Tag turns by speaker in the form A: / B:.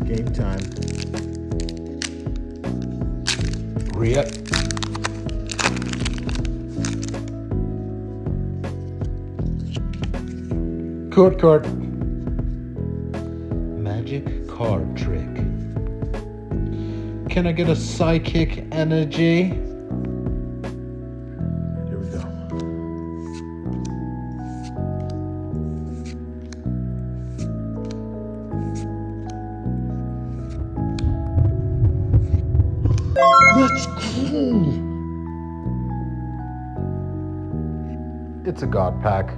A: Game time.
B: Re-up. Card. Magic card trick. Can I get a psychic energy?
A: Here we go. Let's go!
B: It's a god pack.